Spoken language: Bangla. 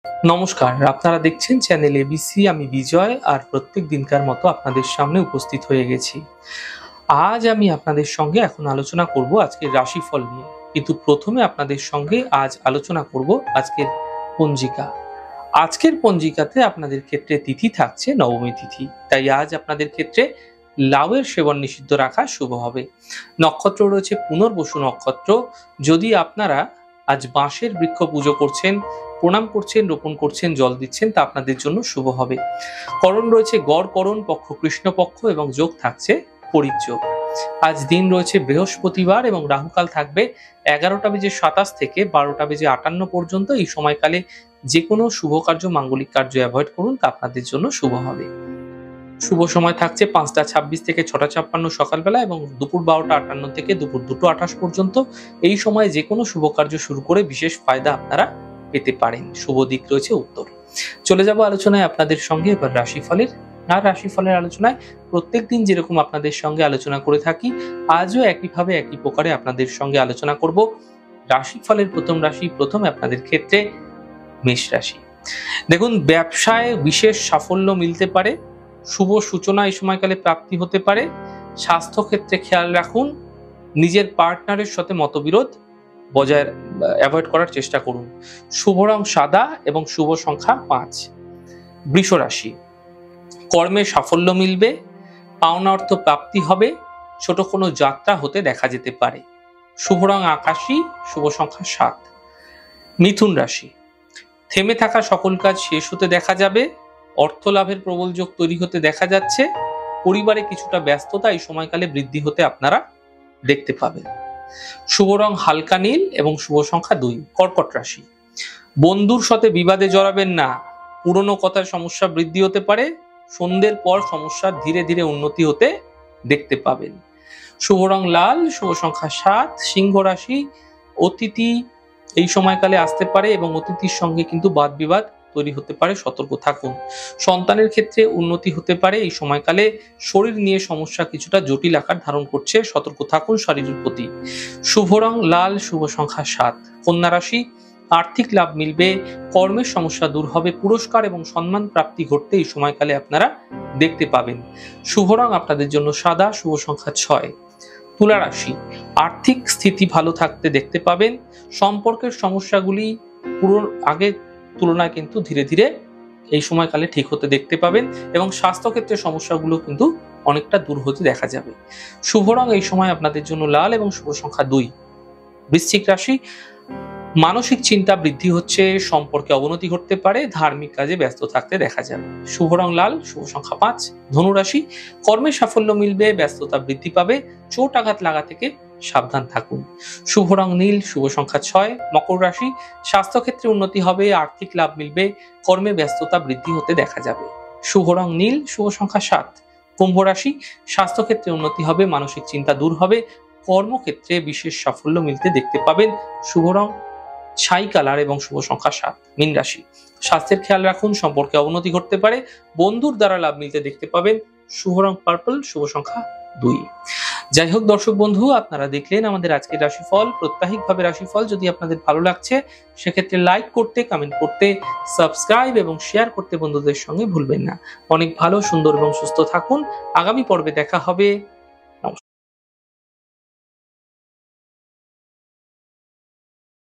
নমস্কার, আপনারা দেখছেন চ্যানেল এবিসি। আমি বিজয় আর প্রত্যেক দিনকার মতো আপনাদের সামনে উপস্থিত হয়ে গেছি। আজ আমি আপনাদের সঙ্গে এখন আলোচনা করব আজকের রাশিফল নিয়ে, কিন্তু প্রথমে আপনাদের সঙ্গে আজ আলোচনা করব আজকের পঞ্জিকা। আজকের পঞ্জিকাতে আপনাদের ক্ষেত্রে তিথি থাকছে নবমী তিথি, তাই আজ আপনাদের ক্ষেত্রে লাউয়ের সেবন নিষিদ্ধ রাখা শুভ হবে। নক্ষত্র রয়েছে পুনর্বসু নক্ষত্র। যদি আপনারা আজ বাঁশের বৃক্ষ পুজো করছেন, প্রণাম করছেন, রোপণ করছেন, জল দিচ্ছেন, তা আপনাদের জন্য শুভ হবে। করণ রয়েছে গড় করণ, পক্ষ কৃষ্ণপক্ষ এবং যোগ থাকছে পরিযোগ। আজ দিন রয়েছে বৃহস্পতিবার এবং রাহুকাল থাকবে 11টা বেজে 27 থেকে 12টা বেজে 58 পর্যন্ত। এই সময়কালে যে কোনো শুভ কার্য, মাঙ্গলিক কার্য অ্যাভয়েড করুন, তা আপনাদের জন্য শুভ হবে। শুভ সময় থাকছে 5টা 26 থেকে 6টা 56 সকালবেলা এবং দুপুর 12টা 58 থেকে দুপুর 2টো 28 পর্যন্ত। এই সময় যে কোনো শুভ কার্য শুরু করে বিশেষ ফায়দা আপনারা পেতে পারেন। শুভ দিক রয়েছে উত্তর। চলে যাব আলোচনায় আপনাদের সঙ্গে এবার রাশিফলের। আর রাশিফলের আলোচনায় প্রত্যেক দিন যেরকম আপনাদের সঙ্গে আলোচনা করে থাকি, আজও একইভাবে একই প্রকারে আপনাদের সঙ্গে আলোচনা করব। রাশিফলের প্রথম রাশি, প্রথমে আপনাদের ক্ষেত্রে মেষ রাশি। দেখুন, ব্যবসায় বিশেষ সাফল্য মিলতে পারে, শুভ সূচনা এই সময়কালে প্রাপ্তি হতে পারে। স্বাস্থ্য ক্ষেত্রে খেয়াল রাখুন, নিজের পার্টনারের সাথে মতবিরোধ বজায় অ্যাভয়েড করার চেষ্টা করুন। শুভ রং সাদা এবং শুভ সংখ্যা 5। বৃষ রাশি, কর্মে সাফল্য মিলবে, পাওনা অর্থ প্রাপ্তি হবে, ছোট কোনো যাত্রা হতে দেখা যেতে পারে। শুভ রং আকাশী, শুভ সংখ্যা 7। মিথুন রাশি, থেমে থাকা সকল কাজ শেষ হতে দেখা যাবে, অর্থ লাভের প্রবল যোগ তৈরি হতে দেখা যাচ্ছে। পরিবারে কিছুটা ব্যস্ততা এই সময়কালে বৃদ্ধি হতে আপনারা দেখতে পাবেন। শুভ রং হালকা নীল এবং শুভ সংখ্যা 2। কর্কট রাশি, বন্ধুর সাথে বিবাদে জড়াবেন না, পুরনো কথার সমস্যা বৃদ্ধি হতে পারে। সন্ধ্যের পর সমস্যার ধীরে ধীরে উন্নতি হতে দেখতে পাবেন। শুভ রং লাল, শুভ সংখ্যা 7। সিংহ রাশি, অতিথি এই সময়কালে আসতে পারে এবং অতিথির সঙ্গে কিন্তু বাদ বিবাদ তৈরি হতে পারে, সতর্ক থাকুন। সন্তানের ক্ষেত্রে উন্নতি হতে পারে। এই সময়কালে শরীর নিয়ে সমস্যা কিছুটা জটিল আকার ধারণ করছে, সতর্ক থাকুন শরীরের প্রতি। শুভ রং লাল, শুভ সংখ্যা 7। কন্যা রাশি, আর্থিক লাভ মিলবে, কর্মের সমস্যা দূর হবে, পুরস্কার এবং সম্মান প্রাপ্তি ঘটতে এই সময়কালে আপনারা দেখতে পাবেন। শুভ রং আপনাদের জন্য সাদা, শুভ সংখ্যা 6। তুলা রাশি, আর্থিক স্থিতি ভালো থাকতে দেখতে পাবেন। সম্পর্কের সমস্যাগুলি পুরো আগের তুলনায় কিন্তু ধীরে ধীরে এই সময়কালে ঠিক হতে দেখতে পাবেন এবং স্বাস্থ্যক্ষেত্রের সমস্যাগুলো কিন্তু অনেকটা দূর হতে দেখা যাবে। শুভ রং এই সময় আপনাদের জন্য লাল এবং শুভ সংখ্যা 2। বৃশ্চিক রাশি, মানসিক চিন্তা বৃদ্ধি হচ্ছে, সম্পর্কে অবনতি ঘটতে পারে, ধার্মিক কাজে ব্যস্ত থাকতে দেখা যাবে। শুভ রং লাল, শুভ সংখ্যা 5। ধনু রাশি, কর্মে সাফল্য মিলবে, ব্যস্ততা বৃদ্ধি পাবে, চোট আঘাত লাগা থেকে সাবধান থাকুন। শুভ রং নীল, শুভ সংখ্যা 6। মকর রাশি, স্বাস্থ্যক্ষেত্রে উন্নতি হবে, আর্থিক লাভ মিলবে, কর্মে ব্যস্ততা বৃদ্ধি হতে দেখা যাবে। শুভ রং নীল, শুভ সংখ্যা 7। কুম্ভ রাশি, স্বাস্থ্যক্ষেত্রে উন্নতি হবে, মানসিক চিন্তা দূর হবে, কর্মক্ষেত্রে বিশেষ সাফল্য মিলতে দেখতে পাবেন। শুভ রং ছাই কালার এবং শুভ সংখ্যা 7। মীন রাশি, স্বাস্থ্যের খেয়াল রাখুন, সম্পর্কে অবনতি ঘটতে পারে, বন্ধুর দ্বারা লাভ মিলতে দেখতে পাবেন। শুভ রং পার্পল, শুভ সংখ্যা 2। যাই হোক দর্শক বন্ধু, আপনারা দেখলেন আমাদের আজকের রাশিফল, প্রত্যাহিকভাবে রাশিফল। যদি আপনাদের ভালো লাগছে সেক্ষেত্রে লাইক করতে, কমেন্ট করতে, সাবস্ক্রাইব এবং শেয়ার করতে বন্ধুদের সঙ্গে ভুলবেন না। অনেক ভালো, সুন্দর এবং সুস্থ থাকুন। আগামী পর্বে দেখা হবে।